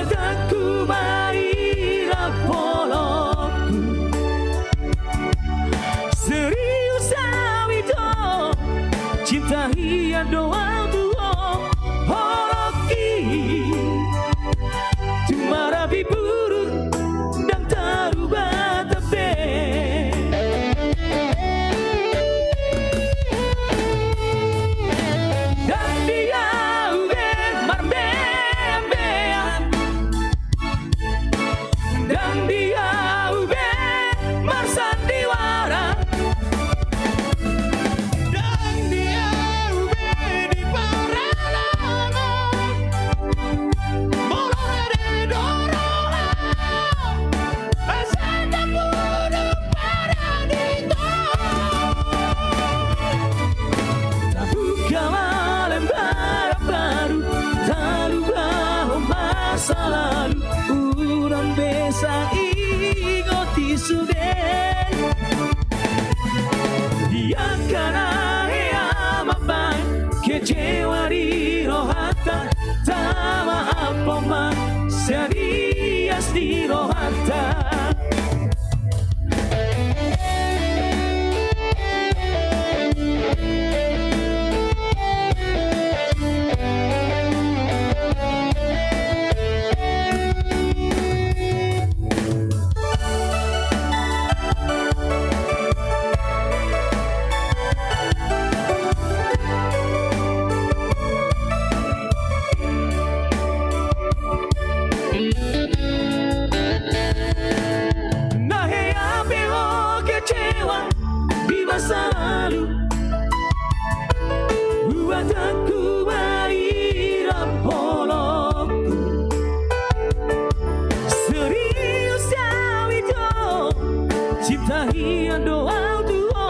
Wataku maira polokku serius awito cinta hian doa tuo horoki tumarabi buruk dan taruba tabe dan dia uge marbembea dan dia uge marsandiwara dan dia uge di paralangan molore doroha asanda pudu paradito tabuka malembar baru taruh masa lalu urang besa ingoti suden dia kana hea mabai kecewa di rohata tama apoma serias di rohata selalu buat aku maira polokku serius awito cinta hian doa tuo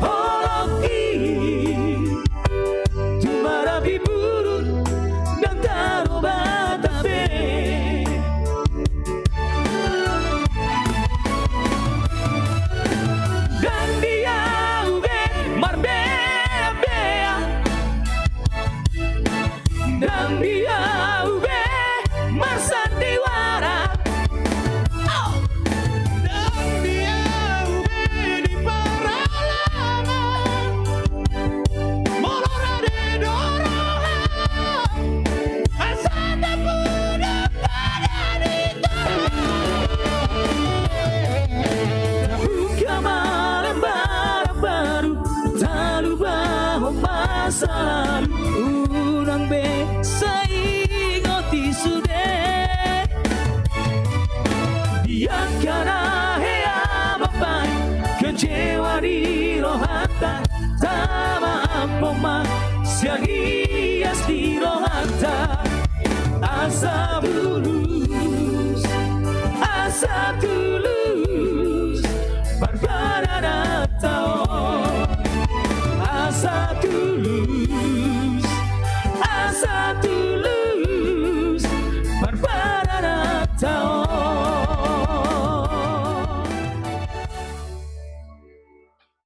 horoki tumarabi buruk dan taroba tabe dan dia marbembea dan dia uge marsandiwara dan dia uge di paralangan molore doroha asanda pudu paradito tabuka malembar baru taluba masa lalu urang besa ingoti sude dia kana hea mapai kecewa di rohata tama apoma siagias di rohata asa bulu